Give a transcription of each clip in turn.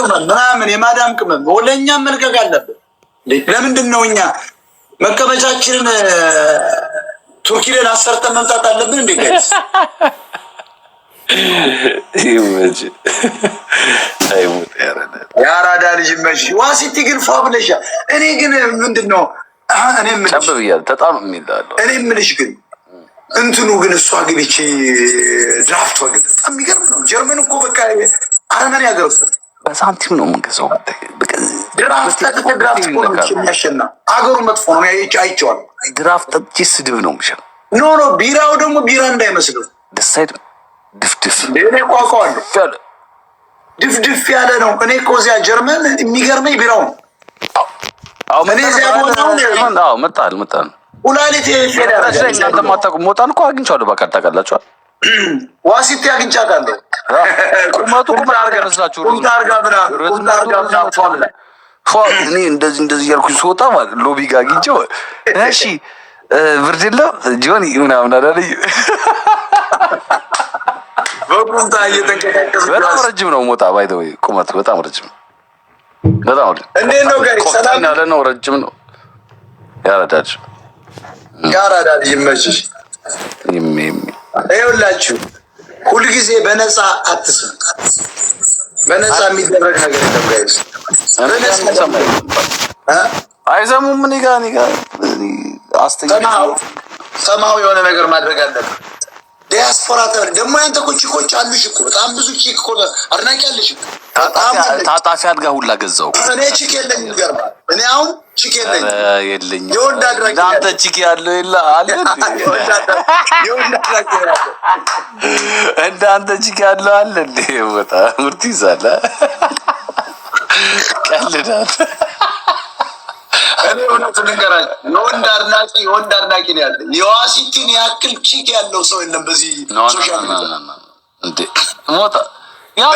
ቅመም ምናምን የማዳም ቅመም ወለኛም መልቀቅ አለብን። ለምንድን ነው እኛ መቀመጫችንን ቱርኪ ላይ አሰርተን መምጣት አለብን እንዴ? ጋይስ ይመች አይሙት ያራዳ ልጅ መሽ ዋሲቲ ግን ፋብለሻ። እኔ ግን ምንድነው እኔ ምልሽ ተበብያለሁ በጣም የሚላለው እኔ ምልሽ ግን እንትኑ ግን እሷ ግቢቺ ድራፍት ወግድ በጣም የሚገርም ነው። ጀርመን እኮ በቃ አረመኔ ያገር ውስጥ በሳንቲም ነው የምንገዛው። ድራፍት ድራፍት እኮ ነው የሚያሸና አገሩ መጥፎ ነው። አይቼዋለሁ። ድራፍት ጠጥቼ ስድብ ነው የምሸው። ኖ ቢራው ደግሞ ቢራ እንዳይመስለው ደስ አይልም። ድፍድፍ እኔ ቋቋዋለሁ ድፍድፍ ያለ ነው። እኔ እኮ እዚያ ጀርመን የሚገርመኝ ቢራው ነው። እኔ እዚያ ቦታው መጣል ሁላሊት እናንተ ማታውቁ ሞጣን እኮ አግኝቼዋለሁ። በቃ ታውቃላችኋል። ዋሲቲ አግኝቻታለሁ። ቁመቱ ቁመት አድርጋ መስላችሁ እኔ እንደዚህ እያልኩኝ ስወጣ ማለት ሎቢ ጋር አግኝቼው እሺ ብርድ የለም ጆኒ ምናምን አላለኝ። በቁምጣ እየተንቀሳቀስ በጣም ረጅም ነው ሞጣ ባይ ዘ ወይ ቁመቱ በጣም ረጅም እንዴት ነው ጋር ሰላም ያለ ነው። ረጅም ነው። ያራዳል ይመችሽ። ይኸውላችሁ ሁልጊዜ በነፃ አትስሙ። በነፃ የሚደረግ ነገር የለም ጋይስ። አይሰሙም። ምን ጋር ሰማው የሆነ ነገር ማድረግ አለብን። ዲያስፖራ ደግሞ ያንተ እኮ ቺኮች አሉሽ እኮ በጣም ብዙ ቺክ እኮ አድናቂ አለሽ እኮ። ታጣፊ አድጋ ሁላ ገዛው። እኔ ቺክ የለኝም። ይገርማል። እኔ አሁን ቺክ የለኝም። የወንድ አድራጊ አንተ ቺክ ያለው የለ አለ የወንድ አድራጊ ያለው እንደ አንተ ቺክ ያለው አለ እንዴ? ወጣ ምርጥ ይዛለ ቀልዳት። እኔ እውነቱን ልንገራችሁ የወንድ አድናቂ ነው ያለ። የዋሲቲን ያክል ቺክ ያለው ሰው የለም በዚህ ሶሻል ሚዲያ እንዴ ሞታ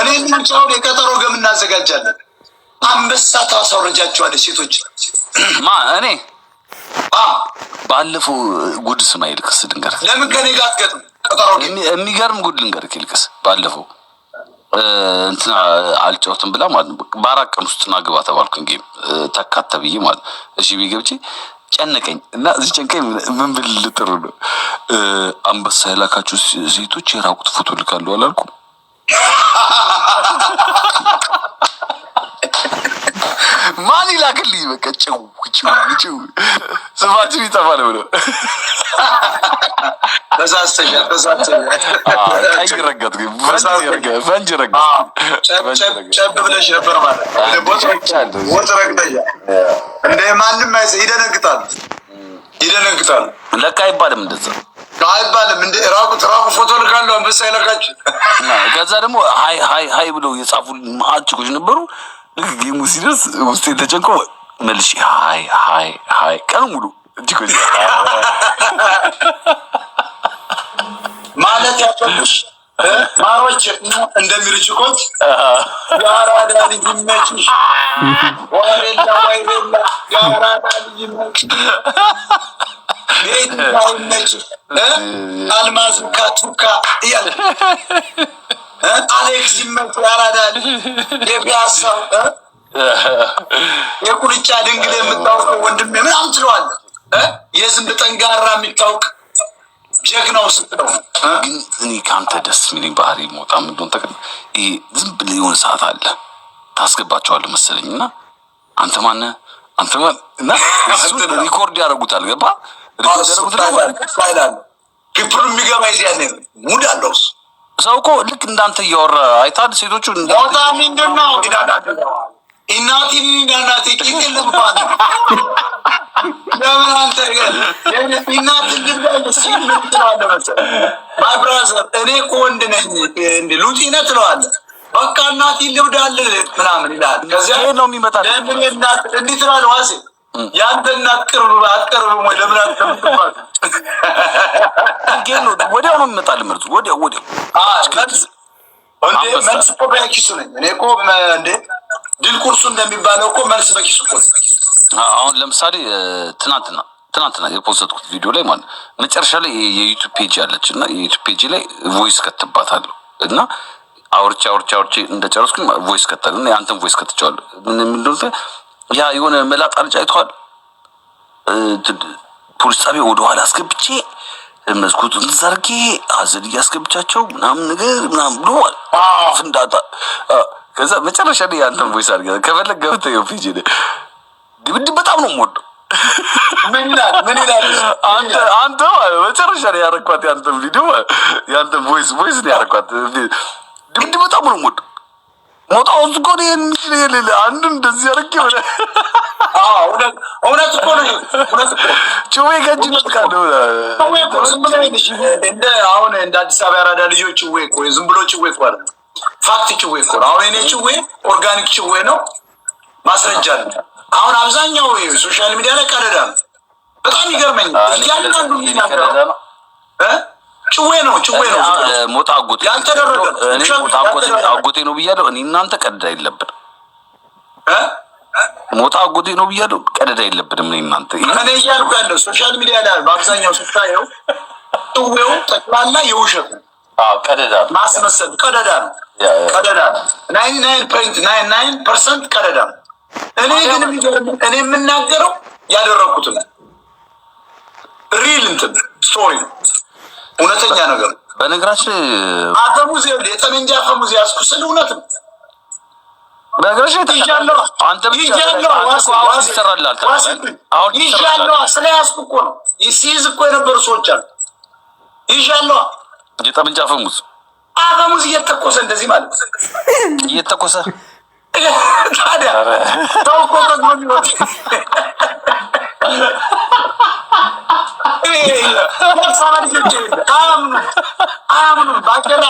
እኔ ምንቻውን የቀጠሮ ገም እናዘጋጃለን። አንበሳ ታሳውረጃቸዋለች ሴቶች እኔ ባለፈው ጉድ ስማይል ክስ ልንገርህ። ለምን ከኔ ጋር አትገጥም? ቀጠሮ የሚገርም ጉድ ልንገርህ። ይልቅስ ባለፈው እንትና አልጫወትም ብላ ማለት ነው። በአራት ቀን ውስጥ ና ግባ ተባልኩኝ። ጌም ተካተ ብዬ ማለት እሺ ቢገብቼ ጨነቀኝ እና እዚህ ጨንቀኝ ምን ብል ልጥሩ ነው። አንበሳ የላካችሁ ሴቶች የራቁት ፎቶ ልካሉ አላልኩም? ማን ይላክልኝ? በቃ ጭው ስማችን ይጠፋ ነው ብሎ ተሳስተሻል። ቀይ ረገጥ ግን ፈንጅ ረገጥ ጨብ ብለሽ ነበር ማለት ቦት ረግጠሻል። እንደ ማንም ይደነግጣል። ለካ አይባልም እንደዛ አይባልም። እንደ ራቁት ፎቶ ልካለሁ አንበሳ ይለካችሁ። ከዛ ደግሞ ሀይ ብለው የጻፉ ማጭቆች ነበሩ። ልክ ጌሙ ሲደርስ ውስጥ የተጨንቆ መልሽ ሀይ ቀን ሙሉ እጅግ ማለት ያፈኩሽ ማሮች እንደሚሉ ችኮች ያራዳ ልጅ ይመችሽ፣ ወይላ ያራዳ ልጅ ይመችሽ፣ ቤት ይመችሽ፣ አልማዝ ካቱካ እያለ አሌክስ ይመችሽ፣ ያራዳ ልጅ የፒያሳው የቁልጫ ድንግል የምታውቀው ወንድሜ ምናምን ትለዋለህ። የዝንብ ጠንጋራ የሚታውቅ ጀግናው ስትለው ግን እኔ ከአንተ ደስ የሚለኝ ባህሪ ሞጣ ምንድን ተቀ ይሄ ዝም ብለህ የሆነ ሰዓት አለ ታስገባቸዋለህ መሰለኝ እና አንተ ማነህ እና እሱን ሪኮርድ ያደርጉታል። ገባ ሪኮርድ ያደርጉታል። ክፍሉ የሚገባ ይዚያኔ ሙድ አለው እሱ ሰው እኮ ልክ እንዳንተ እያወራ አይታል። ሴቶቹ ሞጣ ምንድን ነው እናቴን እናቴ ቂጥል ልባል ለምን አንተ እናቴን ልባል ሲል ምን ትለዋለህ መሰለህ? አይ ብራዘር እኔ እኮ ወንድ ነኝ እንደ ሉጢነ ትለዋለህ። በቃ እናቴን ልብዳል ምናምን ይላል። ከዚያ ነው የሚመጣ ለምን እናት እንዲህ ትላለህ? ዋሴ ያንተ እናት አትቀርብም ወይ ለምን አትቀርብም? ግን ወዲያው ነው የሚመጣል ምርቱ ወዲያው መልስ እኮ በኪሱ ነኝ እኔ እኮ እንደ ድል ቁርሱ እንደሚባለው እኮ መልስ በኪሱ እኮ። አሁን ለምሳሌ ትናንትና የፖስትኩት ቪዲዮ ላይ ማለት መጨረሻ ላይ የዩቲዩብ ፔጅ አለች እና የዩቲዩብ ፔጅ ላይ ቮይስ ከትባታለሁ እና አውርቼ እንደጨረስኩኝ ቮይስ ከተልና ያንተን ቮይስ ከተቻለ ምን እንደሆነ ያ የሆነ መላጣ ልጅ አይተዋል። ፖሊስ ጣቢያ ወደ ኋላ አስገብቼ መስኮቱን ዘርጌ አዘል እያስገብቻቸው ምናምን ነገር ምናምን ብሏል። ፍንዳታ ከዛ መጨረሻ ላይ ያንተን ቮይስ አድርገህ ከፈለግ ገብተህ ፔጅ ድብድብ በጣም ነው የምወደው። ምን ይላል አንተ መጨረሻ ላይ ያረኳት ያንተን ቪዲዮ ያንተን ቮይስ ነው ያረኳት። ድብድብ በጣም ነው የምወደው። ሞጣው እኮ ነው የሚል አንዱ እንደዚህ ያረክ ይሆነ እውነት እኮ ነው። ጩቤ ገጅነት ካለው እንደ አሁን እንደ አዲስ አበባ ያራዳ ልጆች ጩቤ እኮ ዝም ብሎ ጩቤ እኮ አይደለም፣ ፋክት ጩቤ እኮ ነው። አሁን እኔ ጩቤ ኦርጋኒክ ጩቤ ነው፣ ማስረጃ አለ። አሁን አብዛኛው ሶሻል ሚዲያ ላይ ቀደዳ ነው። በጣም ይገርመኛል። እያንዳንዱ የሚናገረው ጩዌ ነው። ሞጣ አጎቴ አጎቴ ነው ብያለሁ። እኔ እናንተ ቀደዳ የለብንም። ሞጣ አጎቴ ነው ብያለሁ። ቀደዳ የለብንም። እኔ እናንተ እኔ እያልኩ ያለው ሶሻል ሚዲያ ላይ በአብዛኛው ስታየው ጩዌው ጠቅላላ የውሸት ነው። ቀደዳ ማስመሰል ቀደዳ ነው። 99.99% ቀደዳ ነው። እኔ ግን እኔ የምናገረው ያደረኩት ነው። ሪል እንትን ስቶሪ ነው። እውነተኛ ነገር ነው። በነገራችን አፈሙዝ የጠመንጃ አፈሙዝ ያዝኩ ስል እውነት ነው። በነገራችን ይጃለው አንተ ብቻ ይሰራላል። አሁን ይጃለው ስለያዝኩ እኮ ነው። ሲይዝ እኮ የነበሩ ሰዎች አሉ። ይጃለው የጠመንጃ አፈሙዝ እየተኮሰ እንደዚህ ማለት እየተኮሰ ታዲያ ተው እኮ ከጎን ይወጣ አምኑ ባቄላ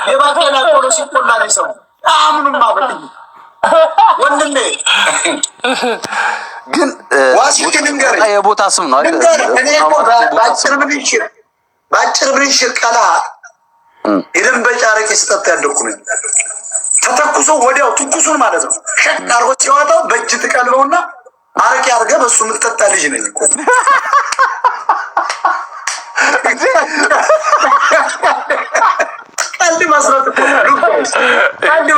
የባቄላ ቆሎ ሲቆላ ነው ሰው አምኑማ በልኝ ወንድሜ። ግን ዋሲት ንገረኝ የቦታ ስም ነው አይደል? እኔ እኮ ባጭር ብንሽር ቀላ የደንበጫ አረቄ ስጠጣ ያደኩ ነኝ። ተተኩሶ ወዲያው ትኩሱን ማለት ነው ሸቅ አርጎ ሲያወጣው በእጅ ትቀልበውና አረቄ አድርገህ በሱ የምትጠጣ ልጅ ነኝ እኮ። ቀልድ መስራት እኮ ቀልድ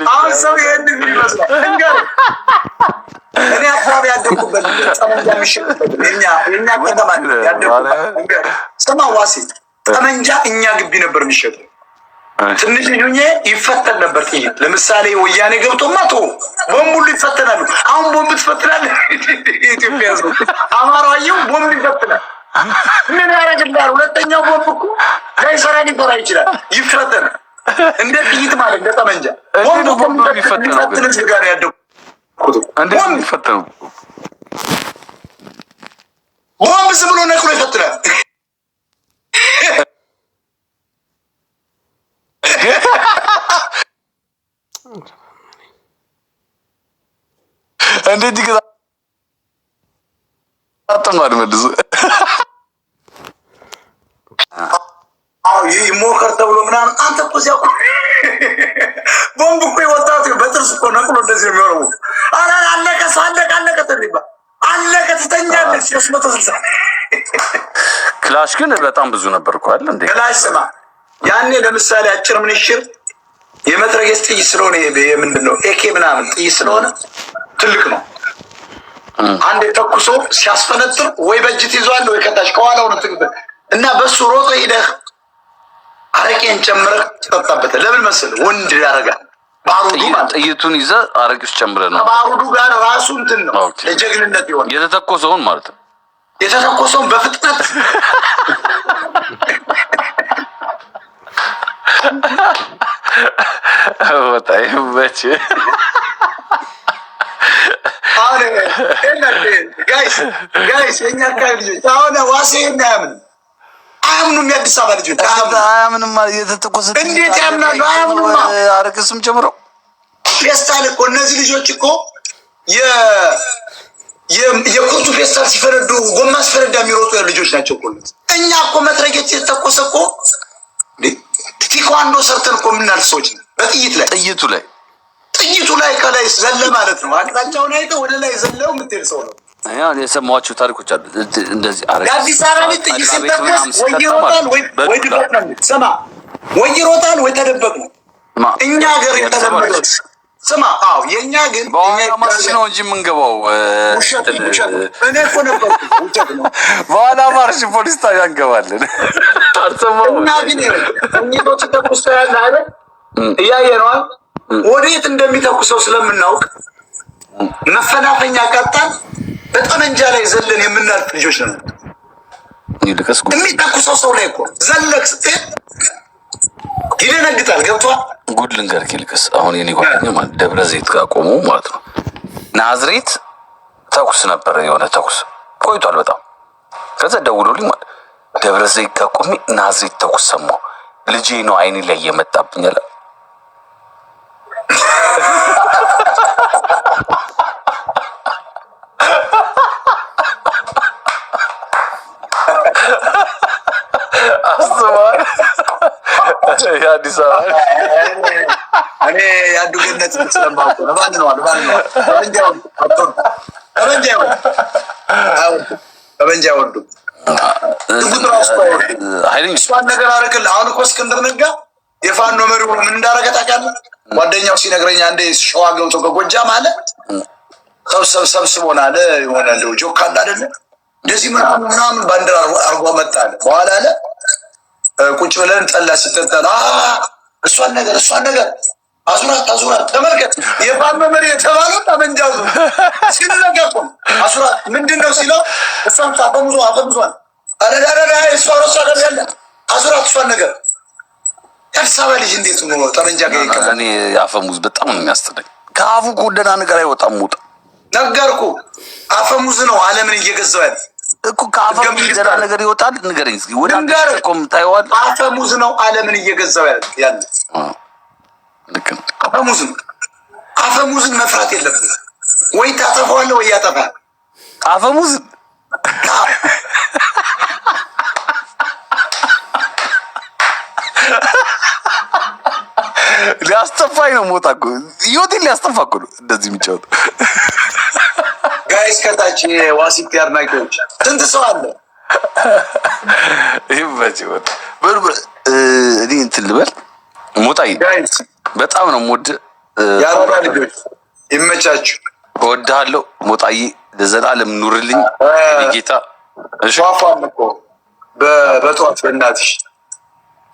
አሁን ሰው ይሄን ይመስላል። እኔ አካባቢ ያደኩበት ጠመንጃ የሚሸጥበት የኛ ከተማ ያደኩበት ስማ ዋሴ ጠመንጃ እኛ ግቢ ነበር የሚሸጠው። ትንሽ ልጁኜ ይፈተን ነበር ጥይት። ለምሳሌ ወያኔ ገብቶማ ቶ ቦምብ ሁሉ ይፈተናሉ። አሁን ቦምብ ትፈትናለህ? ኢትዮጵያ ያዘው አማራው ቦምብ ይፈትናል። ምን ያደርግልሃል? ሁለተኛው ቦምብ እኮ ላይሰራ ሊሰራ ይችላል። ይፈተን እንደ ጥይት ማለት እንደ ጠመንጃ ቦምብ ይፈተናል። ትንሽ ጋር ያደኩት ቦምብ ይፈተናል። ቦምብ ዝም ብሎ ነቅሎ ይፈትናል። እንዴት ይገዛ አጥማድ መልሶ ይሞከር ተብሎ ምናምን አንተ እኮ እዚያ ቦምብ እኮ የወጣቱ በጥርስ እኮ ነቅሎ እንደዚህ የሚሆነው አለቀ ተሪባ አለቀ ትተኛለህ። 360 ክላሽ ግን በጣም ብዙ ነበር እኮ አይደል እንዴ? ክላሽ ስማ ያኔ ለምሳሌ አጭር ምንሽር የመትረየስ ጥይት ስለሆነ የምንድነው ኤኬ ምናምን ጥይት ስለሆነ ትልቅ ነው። አንድ ተኩሶ ሲያስፈነጥር ወይ በእጅ ትይዟል ወይ ከታች ከኋላው ነው ትግል እና በሱ ሮጦ ሄደህ አረቄን ጨምረህ ትጠጣበታለህ። ለምን መሰለህ? ወንድ ያደርጋል። ባሩዱ ማለት ጥይቱን ይዘህ አረቄስ ጨምረህ ነው። ባሩዱ ጋር ራሱ እንትን ነው ለጀግንነት ይሆን የተተኮሰውን ማለት ነው። የተተኮሰውን በፍጥነት ወጣይ ወጭ አሁን ጋይስ የኛ አካባቢ ልጆች አሁን ዋሴ አያምኑም። የአዲስ አበባ ልጆች አያምኑም። የተተኮሰ እንዴት ያምናሉ? አያምኑም። አረቄስም ጨምረው ፌስታል እኮ እነዚህ ልጆች እኮ የኩርቱ ፌስታል ሲፈነዱ ጎማ ሲፈነዳ የሚሮጡ ልጆች ናቸው እኮ። እኛ እኮ መትረጌት የተተኮሰ እኮ ቲኳንዶ ሰርተን እኮ የምናልፍ ሰዎች ነው። በጥይት ላይ ጥይቱ ላይ ከላይ ዘለ ማለት ነው። አቅጣጫውን አይተህ ወደ ላይ ዘለው የምትሄድ ሰው ነው። ያው የሰማኋቸው ታሪኮች አሉ። እንደዚህ አዲስ አበባ ጥይት ሲተኮስ ወይ ይሮጣል ወይ ድፈት ነው። ስማ ወይ ይሮጣል ወይ ተደበቅ ነው። እኛ ሀገር የተለመደው ስማ፣ አዎ የእኛ ግን በኋላ ማርሽ ነው እንጂ የምንገባው እኔ እኮ ነበርኩ ውሸት ነው። በኋላ ማርሽ ፖሊስ ጣቢያ እንገባለን። እኛ ግን እኝቶች ተኩስ ያለ አይደል እያየ ነዋል። ወዴት እንደሚተኩሰው ስለምናውቅ መፈናፈኛ ቀጣን በጠመንጃ ላይ ዘለን የምናልፍ ልጆች ነው። የሚተኩሰው ሰው ላይ እኮ ዘለቅ ስትሄድ ይደነግጣል። ገብቷል። ጉድ ልንገርህ ይልቅስ አሁን የኔ ጓደኛ ማለት ደብረ ዘይት ጋር ቆሞ ማለት ነው ናዝሬት ተኩስ ነበረ፣ የሆነ ተኩስ ቆይቷል በጣም። ከዛ ደውሎልኝ ማለት ደብረ ዘይት ጋር ቆሜ ናዝሬት ተኩስ ሰማሁ፣ ልጄ ነው አይኔ ላይ እየመጣብኝ አለ። አስተማሪ የአዲስ አበባ እኔ የአንዱ ገነት ስለማውቅ ነው። ማን ነው ጠመንጃ ወንዱ እሷን ነገር አደረግልህ። አሁን እኮ እስክንድር ነጋ የፋኖ መሪው ምን እንዳደረገ ታውቃለህ? ጓደኛው ሲነግረኝ አንዴ ሸዋ ገብቶ ከጎጃም አለ ሰብስቦን አለ የሆነ እንደው ጆክ አለ አይደለ እንደዚህ ምናምን ባንዲራ አርጓ መጣ አለ። በኋላ አለ ቁጭ ብለን ጠላ ሲጠጣ እሷን ነገር አዙራት ተመልከት። የፋኖ መሪ የተባለው ጠመንጃ ሲነገር አዙራት ምንድነው ሲለው እሷን አፈሙዟን አረዳዳ እሷ ጋር ያለ አዙራት እሷን ነገር የአዲስ አበባ ልጅ እንዴት ነው ጠመንጃ ጋር ይቀበል? እኔ አፈሙዝ በጣም ነው የሚያስጠላኝ። ከአፉ ጎደና ነገር አይወጣም። ሙጣ ነገርኩ አፈሙዝ ነው ዓለምን እየገዛው ያለ እኮ ከአፈሙ ገና ነገር ይወጣል። ንገረኝ እስኪ ወደ አንተ ቆም ታይዋል። አፈሙዝ ነው ዓለምን እየገዛው ያለ ልክ ነው። አፈሙዝን መፍራት የለብንም። ወይ ታጠፋዋለህ ወይ ያጠፋል። አፈሙዝ ሊያስጠፋኝ ነው። ሞታ እኮ ህይወቴን ሊያስጠፋ እኮ ነው እንደዚህ የሚጫወተው። ጋይስ ከታች ዋሲት አድናቂዎች ስንት ሰው አለ? ይመችህ። እኔ እንትን ልበል ሞጣዬ በጣም ነው የምወድህ። የአራዳ ልጆች ይመቻችሁ። እወድሃለሁ ሞጣዬ፣ ለዘላለም ኑርልኝ ጌታ። ፏፏም እኮ በጠዋት በእናትሽ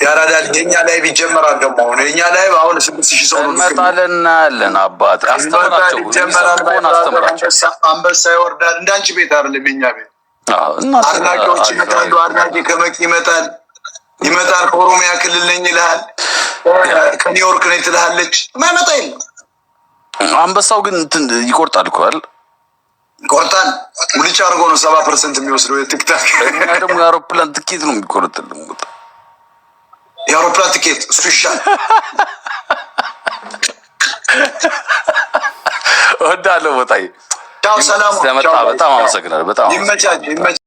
የአራዳ ልጅ የኛ ላይ ቢጀመራል ደግሞ አሁን የኛ ላይ አሁን 6000 ሰው እንመጣለን እናያለን። አባት አስተምራቸው አንበሳ ይወርዳል። እንዳንቺ ቤት አይደለም የኛ ቤት። አድናቂዎች ይመጣሉ። አድናቂ ከመቂ ይመጣል ከኦሮሚያ ክልል ነኝ ይልሃል፣ ከኒውዮርክ ነኝ ትልሃለች። ማይመጣ የለም። አንበሳው ግን እንትን ይቆርጣል እኮ አይደል? ይቆርጣል። ሙልጭ አድርጎ ነው 70% የሚወስደው የቲክታክ። እና ደግሞ የአውሮፕላን ትኬት ነው የሚቆርጥልን። የአውሮፕላን ትኬት እሱ ይሻል። እወዳለሁ ቦታዬ። ቻው፣ ሰላም። በጣም አመሰግናለሁ። በጣም ይመቻች።